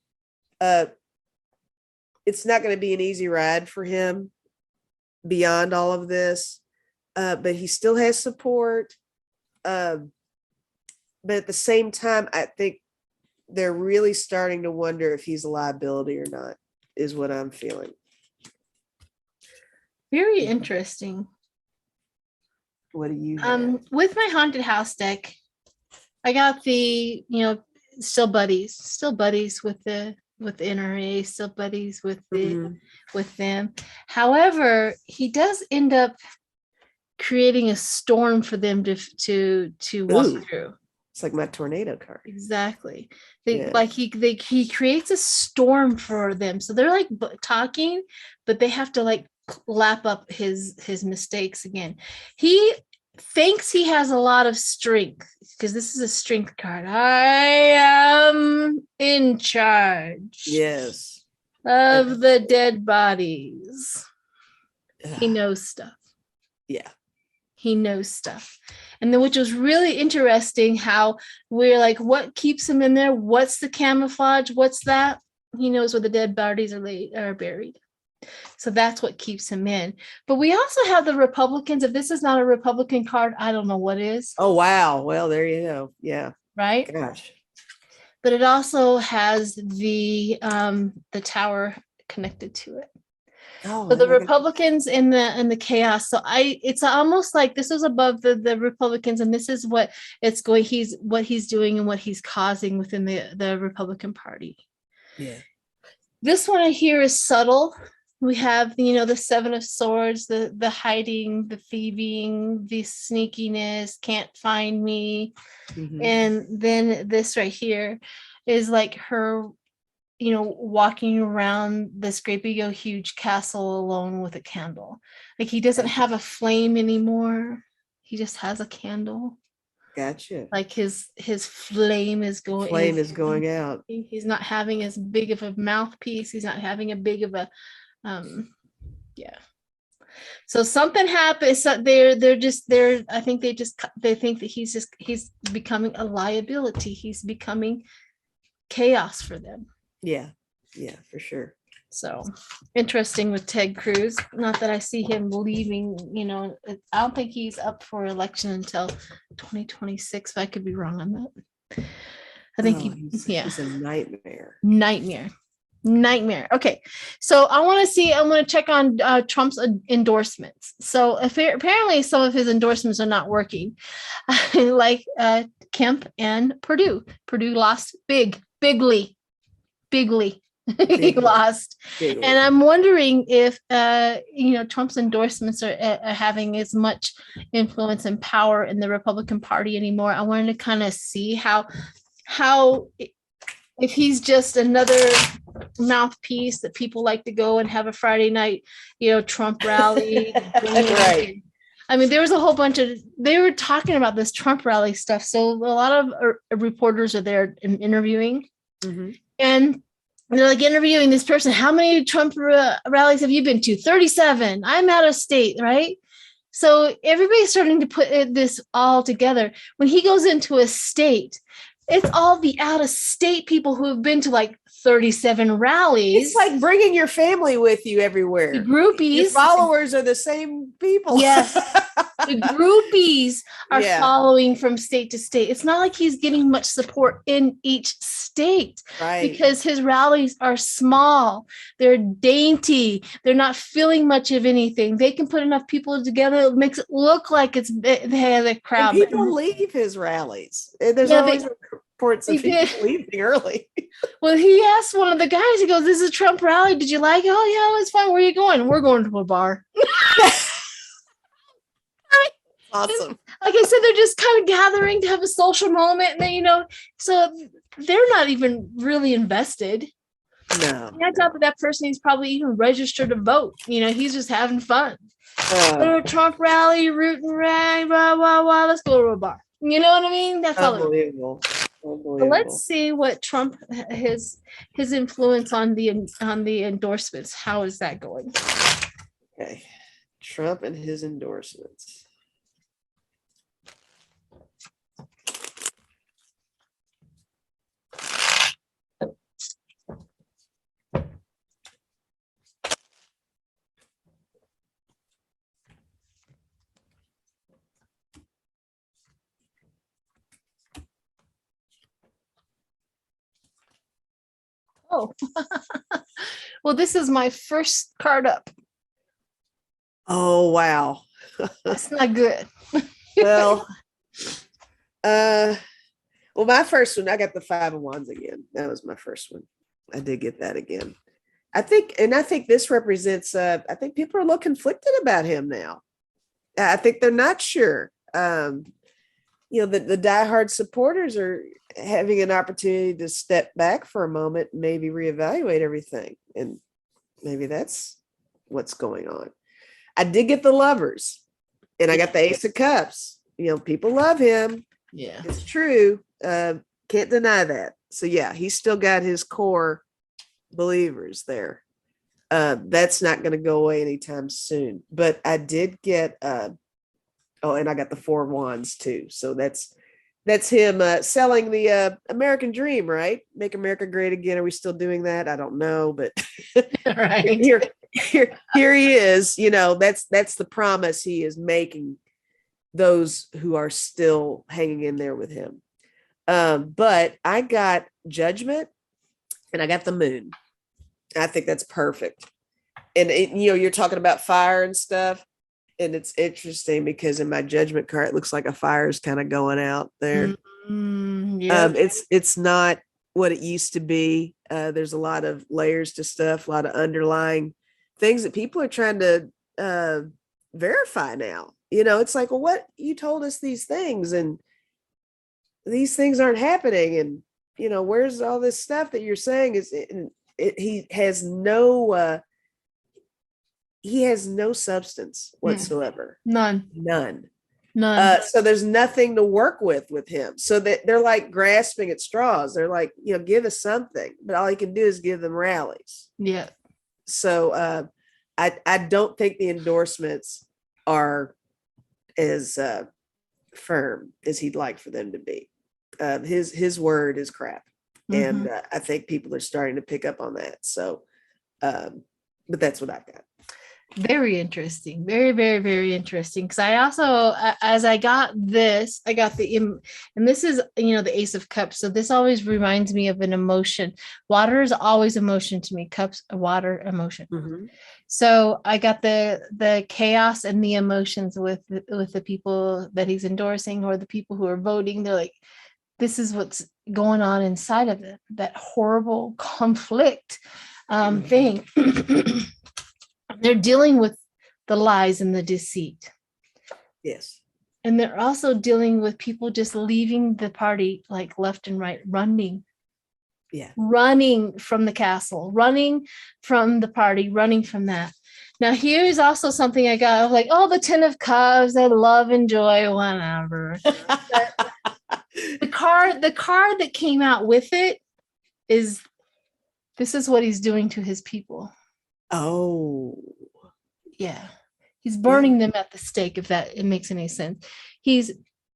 it's not going to be an easy ride for him beyond all of this. But he still has support. But at the same time, I think they're really starting to wonder if he's a liability or not, is what I'm feeling. Very interesting. What do you have? With my haunted house deck, I got the, still buddies with the NRA, still buddies with with them. However, he does end up creating a storm for them to walk through. It's like my tornado card. Exactly. He creates a storm for them. So they're like talking, but they have to like lap up his mistakes again. He thinks he has a lot of strength because this is a strength card. I am in charge. Yes. Of the dead bodies. He knows stuff. Yeah. He knows stuff. And then, which was really interesting, how we're like, what keeps him in there? What's the camouflage? What's that? He knows where the dead bodies are buried. So that's what keeps him in. But we also have the Republicans. If this is not a Republican card, I don't know what is. Oh, wow. Well, there you go. Yeah. Right? Gosh. But it also has the tower connected to it. Oh, so the Republicans in the chaos. So it's almost like this is above the Republicans, and this is what it's going. What he's doing and what he's causing within the Republican Party. Yeah. This one here is subtle. We have the Seven of Swords, the hiding, the thieving, the sneakiness, can't find me, and then this right here is like her. Walking around this great big huge castle alone with a candle. Like he doesn't have a flame anymore. He just has a candle. Gotcha. Like his flame is going out. He's not having as big of a mouthpiece. He's not having a big of a So something happens. So I think they think that he's becoming a liability. He's becoming chaos for them. Yeah, for sure. So interesting with Ted Cruz. Not that I see him leaving, I don't think he's up for election until 2026, but I could be wrong on that. I think he's a nightmare. Nightmare. Okay. So I want to check on Trump's endorsements. So apparently some of his endorsements are not working. Like Kemp and Purdue. Purdue lost bigly. He lost. Bigly. And I'm wondering if Trump's endorsements are having as much influence and power in the Republican Party anymore. I wanted to kind of see how if he's just another mouthpiece that people like to go and have a Friday night Trump rally. Right. I mean, there was a whole bunch they were talking about this Trump rally stuff. So a lot of reporters are there and interviewing. And they're like interviewing this person. How many Trump rallies have you been to? 37. I'm out of state, right? So everybody's starting to put this all together. When he goes into a state, it's all the out of state people who have been to like 37 rallies. It's like bringing your family with you everywhere. The groupies. Your followers are the same people. Yes. The groupies are following from state to state. It's not like he's getting much support in each state, right? Because his rallies are small. They're dainty. They're not filling much of anything. They can put enough people together. It makes it look like they have a crowd. And people leave his rallies. There's always reports of people leaving early. Well, he asked one of the guys, he goes, "This is a Trump rally. Did you like it?" "Oh, yeah, it was fun. Where are you going?" "We're going to a bar." Awesome. Like I said, they're just kind of gathering to have a social moment, and then so they're not even really invested. No. And on top of that person, he's probably even registered to vote. He's just having fun. Go to a Trump rally, rooting, rag, blah blah blah. Let's go to a bar. You know what I mean? That's all. Unbelievable. But let's see what Trump his influence on the endorsements. How is that going? Okay. Trump and his endorsements. Oh, well, this is my first card up. Oh, wow. That's not good. Well, my first one, I got the 5 of Wands again. That was my first one. I did get that again. I think this represents, I think people are a little conflicted about him now. I think they're not sure. The diehard supporters are having an opportunity to step back for a moment, maybe reevaluate everything. And maybe that's what's going on. I did get the Lovers, and I got the Ace of Cups. People love him. Yeah, it's true. Can't deny that. So yeah, he's still got his core believers there. That's not going to go away anytime soon. But I did get, and I got the 4 of Wands too. So that's him selling the American dream, right? Make America great again. Are we still doing that? I don't know, but right. Here he is. That's the promise he is making those who are still hanging in there with him. But I got Judgment and I got the Moon. I think that's perfect. And you're talking about fire and stuff. And it's interesting because in my Judgment card, it looks like a fire is kind of going out there. It's not what it used to be. There's a lot of layers to stuff, a lot of underlying things that people are trying to verify now. It's like, well, what, you told us these things and these things aren't happening. And, where's all this stuff that you're saying he has no substance whatsoever. None. So there's nothing to work with him. So that they're like grasping at straws. They're like, give us something, but all he can do is give them rallies. Yeah. So I don't think the endorsements are as firm as he'd like for them to be. His word is crap. And I think people are starting to pick up on that. So, but that's what I've got. Very interesting. Very, very, very interesting. Because I also, as I got this, I got and this is, the Ace of Cups. So this always reminds me of an emotion. Water is always emotion to me. Cups, water, emotion. Mm-hmm. So I got the chaos and the emotions with the people that he's endorsing or the people who are voting. They're like, this is what's going on inside of it. That horrible conflict thing. They're dealing with the lies and the deceit. Yes. And they're also dealing with people just leaving the party, like left and right, running. Yeah. Running from the castle, running from the party, running from that. Now, here's also something I got. I was like, oh, the 10 of Cups, I love and joy, whatever. the card that came out with it is, this is what he's doing to his people. Oh, yeah. He's burning them at the stake, if that it makes any sense. He's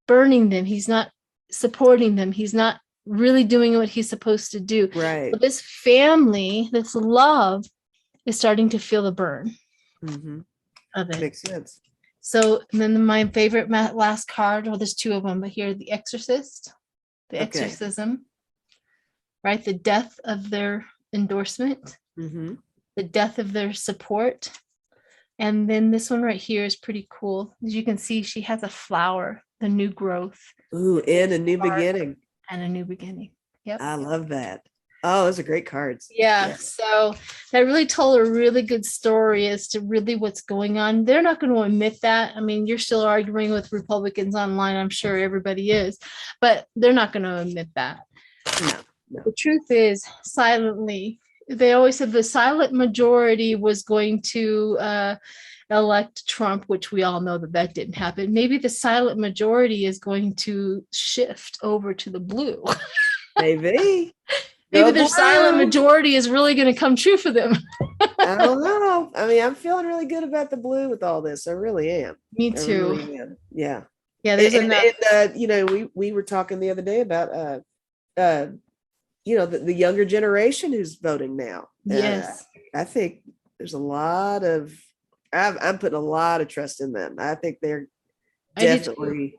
burning them. He's not supporting them. He's not really doing what he's supposed to do. Right. But this family, this love, is starting to feel the burn of it. Makes sense. So, and then my favorite last card, well, there's 2 of them, but here, the Exorcist, the exorcism, right? The death of their endorsement. The death of their support. And then this one right here is pretty cool. As you can see, she has a flower, the new growth. Ooh, and a new beginning. And a new beginning. Yep. I love that. Oh, those are great cards. Yeah, so that really told a really good story as to really what's going on. They're not going to admit that. I mean, you're still arguing with Republicans online. I'm sure everybody is, but they're not going to admit that. No. The truth is, silently, they always said the silent majority was going to elect Trump, which we all know that didn't happen. Maybe the silent majority is going to shift over to the blue. Maybe. Maybe their silent majority is really going to come true for them. I don't know. I mean, I'm feeling really good about the blue with all this. I really am. Me too. Really am. Yeah. Yeah. There's enough. You know, we were talking the other day about, you know, the younger generation who's voting now. Yes. I think there's a lot of, I'm putting a lot of trust in them. I think they're definitely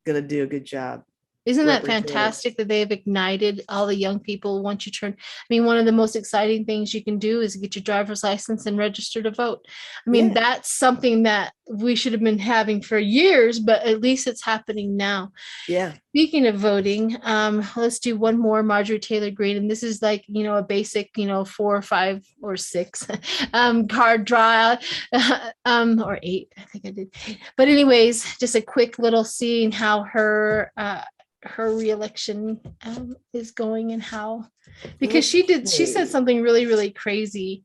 going to do a good job. Isn't that fantastic that they've ignited all the young people once you turn? I mean, one of the most exciting things you can do is get your driver's license and register to vote. I mean, that's something that we should have been having for years, but at least it's happening now. Yeah. Speaking of voting, let's do one more, Marjorie Taylor Greene. And this is like, you know, a basic, you know, 4 or 5 or 6 card draw, or 8, I think I did. But anyways, just a quick little seeing how her reelection is going and how, because she said something really, really crazy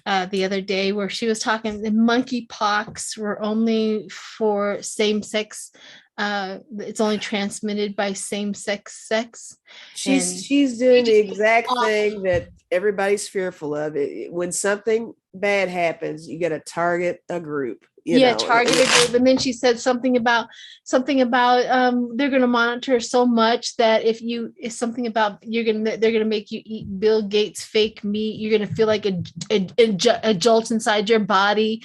the other day where she was talking the monkeypox were only for same-sex. It's only transmitted by same-sex sex. She's doing the exact thing that everybody's fearful of. When something bad happens, you got to target a group. Target a group. And then she said something about they're going to monitor so much that they're going to make you eat Bill Gates fake meat. You're going to feel like a jolt inside your body.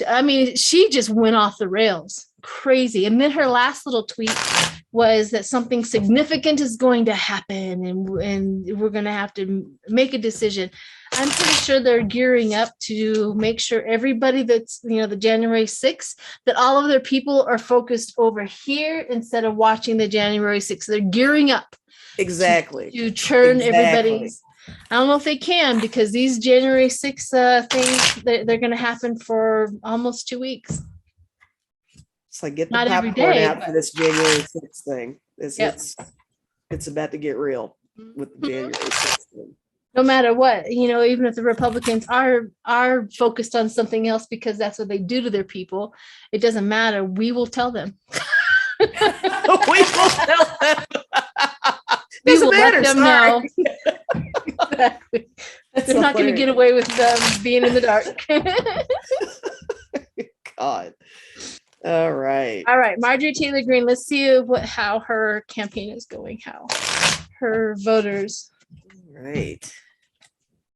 I mean, she just went off the rails. Crazy. And then her last little tweet was that something significant is going to happen and we're going to have to make a decision. I'm pretty sure they're gearing up to make sure everybody that's, you know, the January 6th, that all of their people are focused over here instead of watching the January 6th. They're gearing up exactly to churn everybody's. I don't know if they can, because these January 6th things, they're going to happen for almost 2 weeks. It's like get the Not every popcorn day, out for this January 6th thing. It's about to get real with the January 6th thing. No matter what, you know, even if the Republicans are focused on something else because that's what they do to their people, it doesn't matter. We will tell them. We will tell them. Doesn't matter. Let them know. Exactly. They're not going to get away with being in the dark. God. All right. Marjorie Taylor Greene. Let's see how her campaign is going. How her voters. Right.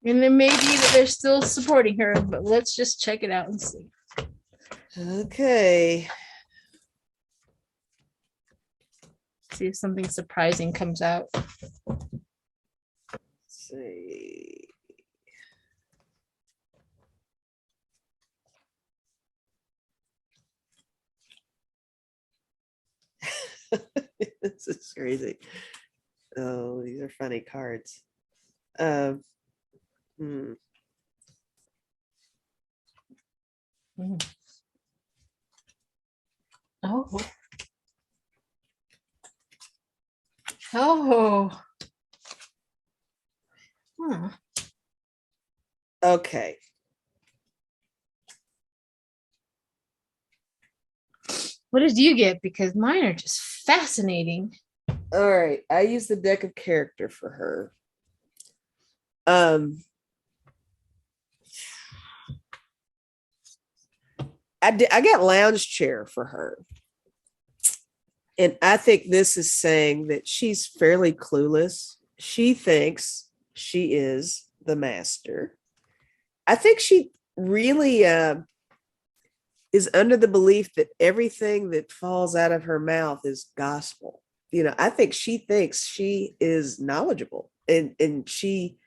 And it may be that they're still supporting her, but let's just check it out and see. Okay. See if something surprising comes out. Let's see. This is crazy. Oh, these are funny cards. Oh. Okay. What did you get? Because mine are just fascinating. All right. I used the deck of character for her. I got lounge chair for her. And I think this is saying that she's fairly clueless. She thinks she is the master. I think she really is under the belief that everything that falls out of her mouth is gospel. You know, I think she thinks she is knowledgeable, and she,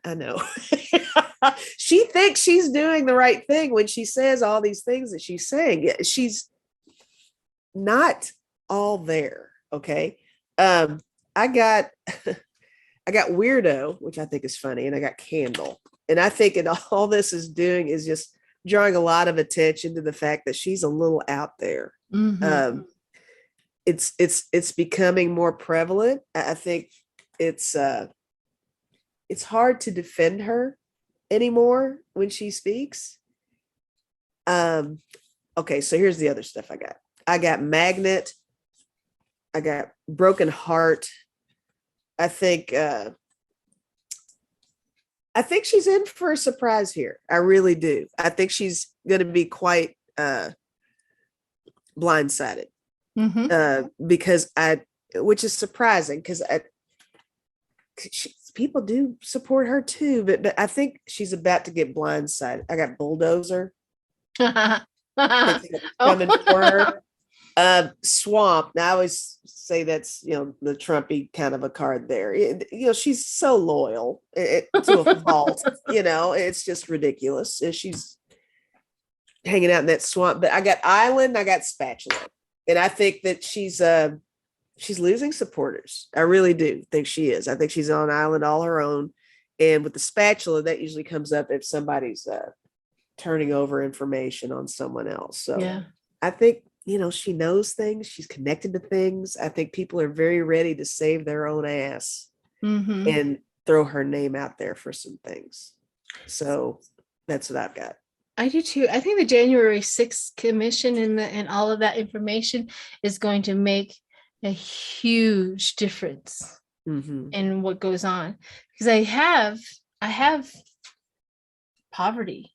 I know, she thinks she's doing the right thing when she says all these things that she's saying. She's not all there. Okay. I got I got weirdo, which I think is funny, and I got candle. And I think all this is doing is just drawing a lot of attention to the fact that she's a little out there. Mhm. It's becoming more prevalent. I think it's hard to defend her anymore when she speaks. Okay, so here's the other stuff I got. I got magnet. I got broken heart. I think she's in for a surprise here. I really do. I think she's going to be quite blindsided because which is surprising because people do support her too, but I think she's about to get blindsided. I got bulldozer. Coming for her. Swamp. Now I always say that's the Trumpy kind of a card there. She's so loyal to a fault. It's just ridiculous. And she's hanging out in that swamp. But I got island. I got spatula, and I think that she's losing supporters. I really do think she is. I think she's on an island all her own. And with the spatula, that usually comes up if somebody's turning over information on someone else. So yeah. I think, she knows things. She's connected to things. I think people are very ready to save their own ass and throw her name out there for some things. So that's what I've got. I do too. I think the January 6th commission and all of that information is going to make a huge difference in what goes on. Because I have poverty,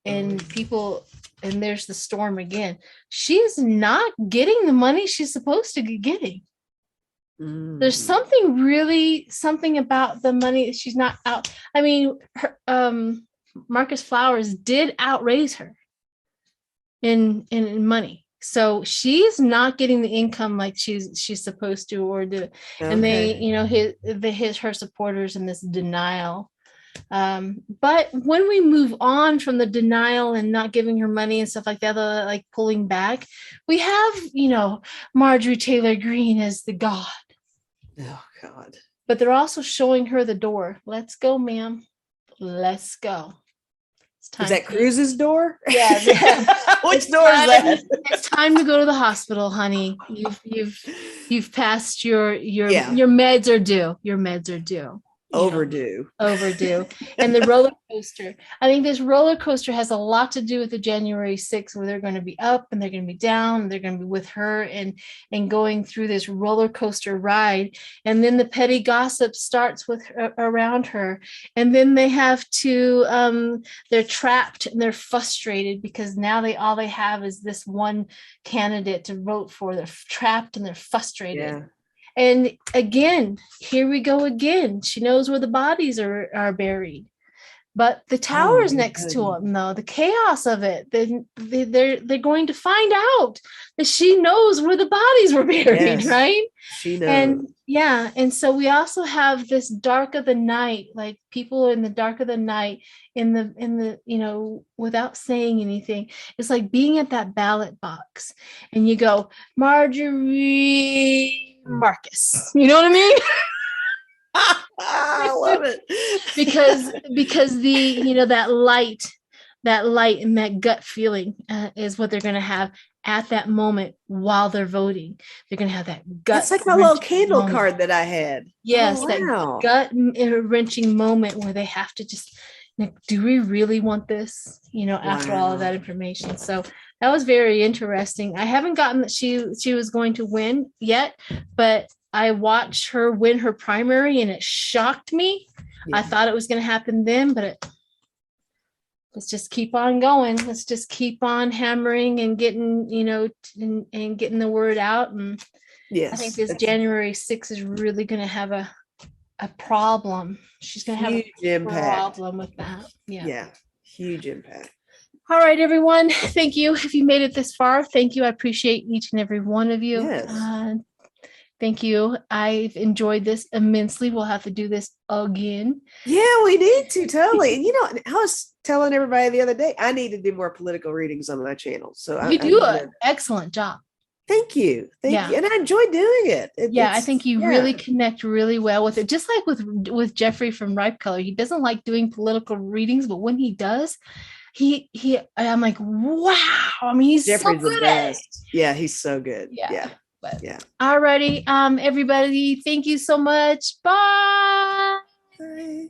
and people, and there's the storm again. She's not getting the money she's supposed to be getting. There's something about the money that she's not out. I mean, Marcus Flowers did outraise her in money. So she's not getting the income like she's supposed to, or do. Okay. And they, her supporters in this denial. But when we move on from the denial and not giving her money and stuff like that, like pulling back, we have, Marjorie Taylor Greene as the god. Oh God. But they're also showing her the door. Let's go, ma'am. Let's go. Is that Cruz's door? Yeah. Which door is that? It's time to go to the hospital, honey. You've passed your meds are due. Your meds are due. Overdue. And the roller coaster. I think this roller coaster has a lot to do with the January 6th, where they're going to be up and they're going to be down. And they're going to be with her and going through this roller coaster ride. And then the petty gossip starts with around her. And then they have to, they're trapped and they're frustrated because now all they have is this one candidate to vote for. They're trapped and they're frustrated. Yeah. And again, here we go again. She knows where the bodies are buried, but the tower is next to them. Though the chaos of it, they're going to find out that she knows where the bodies were buried, right? She knows. And so we also have this dark of the night, like people in the dark of the night, in the without saying anything. It's like being at that ballot box, and you go, Marjorie. Marcus, you know what I mean? I love it because the that light and that gut feeling is what they're going to have at that moment while they're voting. They're going to have that gut. It's like my little candle card that I had. Yes, that gut wrenching moment where they have to just, do we really want this? After all of that information. So that was very interesting. I haven't gotten that she was going to win yet, but I watched her win her primary and it shocked me. Yeah. I thought it was going to happen then, but let's just keep on going. Let's just keep on hammering and getting, and getting the word out. And I think this January 6th is really going to have a problem. She's going to have a problem with that. Yeah. Huge impact. All right, everyone. Thank you. If you made it this far, thank you. I appreciate each and every one of you. Yes. Thank you. I've enjoyed this immensely. We'll have to do this again. Yeah, we need to, totally. And I was telling everybody the other day, I need to do more political readings on my channel. So you do an excellent job. Thank you. Thank you. And I enjoy doing it. I think you yeah. really connect really well with it. Just like with Jeffrey from Ripe Color. He doesn't like doing political readings, but when he does, I'm like, wow. I mean, he's Jeffrey's so the good at it. best. Yeah, he's so good. Yeah. But Yeah. alrighty. Everybody, thank you so much. Bye. Bye.